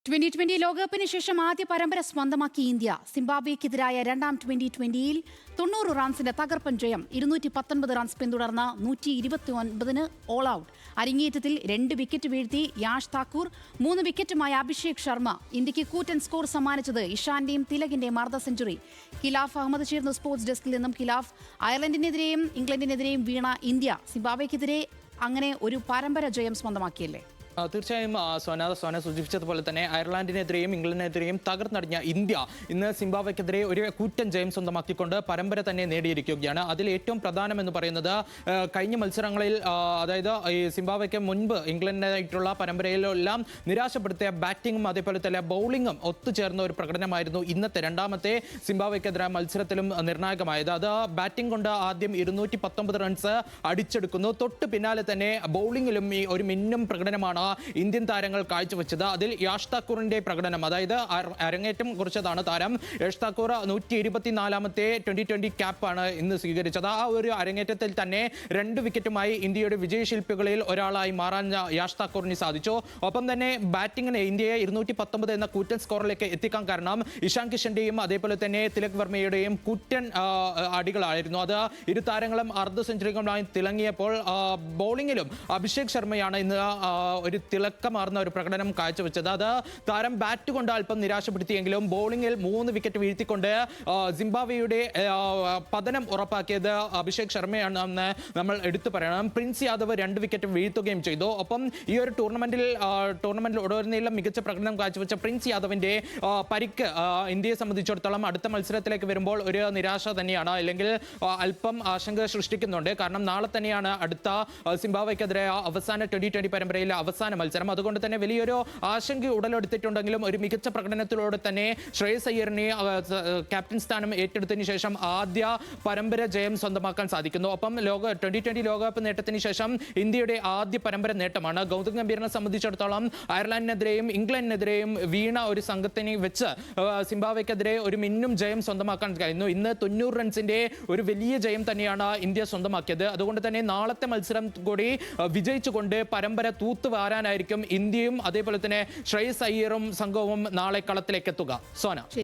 2020 ലോകകപ്പിന് ശേഷം ആദ്യ പരമ്പര സ്വന്തമാക്കി ഇന്ത്യ. സിംബാബ്വേക്കെതിരായ രണ്ടാം 2020-ൽ 90 റൺസിന്റെ തകർപ്പൻ ജയം. 219 റൺസ് പിന്തുടർന്ന 129-ന് ഓൾ ഔട്ട്. അരങ്ങേറ്റത്തിൽ 2 വിക്കറ്റ് വീഴ്ത്തി യാഷ് താക്കൂർ, 3 വിക്കറ്റുമായി അഭിഷേക് ശർമ്മ. ഇന്ത്യക്ക് കൂറ്റൻ സ്കോർ സമ്മാനിച്ചത് ഇഷാന്റെയും തിലകിന്റെയും അർദ്ധ സെഞ്ചുറി. ഖിലാഫ് അഹമ്മദ് ചേർന്ന സ്പോർട്സ് ഡെസ്കിൽ നിന്നും. ഖിലാഫ്, അയർലൻഡിനെതിരെയും ഇംഗ്ലണ്ടിനെതിരെയും വീണ ഇന്ത്യ സിംബാബ്വേക്കെതിരെ അങ്ങനെ ഒരു പരമ്പര ജയം സ്വന്തമാക്കിയല്ലേ? തീർച്ചയായും സോന സൂചിപ്പിച്ചതുപോലെ തന്നെ അയർലൻഡിനെതിരെയും ഇംഗ്ലണ്ടിനെതിരെയും തകർന്നടിഞ്ഞ ഇന്ത്യ ഇന്ന് സിംബാബ്വേക്കെതിരെ ഒരു കൂറ്റൻ ജയം സ്വന്തമാക്കിക്കൊണ്ട് പരമ്പര തന്നെ നേടിയിരിക്കുകയാണ്. അതിൽ ഏറ്റവും പ്രധാനമെന്ന് പറയുന്നത് കഴിഞ്ഞ മത്സരങ്ങളിൽ, അതായത് ഈ സിംബാബ്വേക്ക് മുൻപ് ഇംഗ്ലണ്ടിനായിട്ടുള്ള പരമ്പരയിലെല്ലാം നിരാശപ്പെടുത്തിയ ബാറ്റിങ്ങും അതേപോലെ തന്നെ ബൗളിങ്ങും ഒത്തുചേർന്ന ഒരു പ്രകടനമായിരുന്നു ഇന്നത്തെ രണ്ടാമത്തെ സിംബാബ്വേക്കെതിരായ മത്സരത്തിലും നിർണായകമായത്. അത് ബാറ്റിംഗ് കൊണ്ട് ആദ്യം 219 റൺസ് അടിച്ചെടുക്കുന്നു. തൊട്ട് പിന്നാലെ തന്നെ ബൗളിങ്ങിലും ഈ ഒരു മിന്നും പ്രകടനമാണ് ഇന്ത്യൻ താരങ്ങൾ കാഴ്ചവെച്ചത്. അതിൽ യാഷ് താക്കൂറിന്റെ പ്രകടനം, അതായത് അരങ്ങേറ്റം കുറിച്ചതാണ് താരം. യാഷ് താക്കൂർ 124ാമത്തെ 2020 ക്യാപ്പാണ് ഇന്ന് സ്വീകരിച്ചത്. ആ ഒരു അരങ്ങേറ്റത്തിൽ തന്നെ 2 വിക്കറ്റുമായി ഇന്ത്യയുടെ വിജയശില്പികളിൽ ഒരാളായി മാറാൻ യാഷ് താക്കൂറിന് സാധിച്ചു. ഒപ്പം തന്നെ ബാറ്റിങ്ങിന് ഇന്ത്യയെ 219 എന്ന കൂറ്റൻ സ്കോറിലേക്ക് എത്തിക്കാൻ കാരണം ഇഷാൻ കിഷന്റെയും അതേപോലെ തന്നെ തിലക് വർമ്മയുടെയും കൂറ്റൻ അടികളായിരുന്നു. അത് ഇരു താരങ്ങളും അർദ്ധ സെഞ്ചുറികളുമായി തിളങ്ങിയപ്പോൾ ബൗളിങ്ങിലും അഭിഷേക് ശർമ്മയാണ് ഇന്ന് ഒരു തിളക്കമാർന്ന ഒരു പ്രകടനം കാഴ്ചവെച്ചത്. അത് താരം ബാറ്റ് കൊണ്ട് അല്പം നിരാശപ്പെടുത്തിയെങ്കിലും ബൗളിംഗിൽ 3 വിക്കറ്റ് വീഴ്ത്തിക്കൊണ്ട് സിംബാബ്വേയുടെ പതനം ഉറപ്പാക്കിയത് അഭിഷേക് ശർമ്മയാണെന്ന് നമ്മൾ എടുത്തു പറയണം. പ്രിൻസ് യാദവ് 2 വിക്കറ്റ് വീഴ്ത്തുകയും ചെയ്തു. ഒപ്പം ഈ ഒരു ടൂർണമെന്റിൽ ഉടനീളം മികച്ച പ്രകടനം കാഴ്ചവെച്ച പ്രിൻസ് യാദവിന്റെ പരിക്ക് ഇന്ത്യയെ സംബന്ധിച്ചിടത്തോളം അടുത്ത മത്സരത്തിലേക്ക് വരുമ്പോൾ ഒരു നിരാശ തന്നെയാണ്, അല്ലെങ്കിൽ അല്പം ആശങ്ക സൃഷ്ടിക്കുന്നുണ്ട്. കാരണം നാളെ തന്നെയാണ് അടുത്ത സിംബാബ്വേക്കെതിരെ അവസാന 2020 പരമ്പരയിലെ അവസാന മത്സരം. അതുകൊണ്ട് തന്നെ വലിയൊരു ആശങ്ക ഉടലെടുത്തിട്ടുണ്ടെങ്കിലും ഒരു മികച്ച പ്രകടനത്തിലൂടെ തന്നെ ശ്രേയസ് അയ്യറിനെ ക്യാപ്റ്റൻ സ്ഥാനം ഏറ്റെടുത്തതിന് ശേഷം ആദ്യ പരമ്പര ജയം സ്വന്തമാക്കാൻ സാധിക്കുന്നു. ഒപ്പം 2020 ലോകകപ്പ് നേട്ടത്തിന് ശേഷം ഇന്ത്യയുടെ ആദ്യ പരമ്പര നേട്ടമാണ്. ഗൗതം ഗംഭീറിനെ സംബന്ധിച്ചിടത്തോളം അയർലൻഡിനെതിരെയും ഇംഗ്ലണ്ടിനെതിരെയും വീണ ഒരു സംഘത്തിനെ വെച്ച് സിംബാബ്വേക്കെതിരെ ഒരു മിന്നും ജയം സ്വന്തമാക്കാൻ കഴിഞ്ഞു. ഇന്ന് 90 റൺസിന്റെ ഒരു വലിയ ജയം തന്നെയാണ് ഇന്ത്യ സ്വന്തമാക്കിയത്. അതുകൊണ്ട് തന്നെ നാളത്തെ മത്സരം കൂടി വിജയിച്ചുകൊണ്ട് പരമ്പര തൂത്തുവാരാനായിരിക്കും ഇന്ത്യയും അതേപോലെ തന്നെ ശ്രേയസ് അയ്യറും സംഘവും നാളെ കളത്തിലേക്ക് എത്തുക. സോന.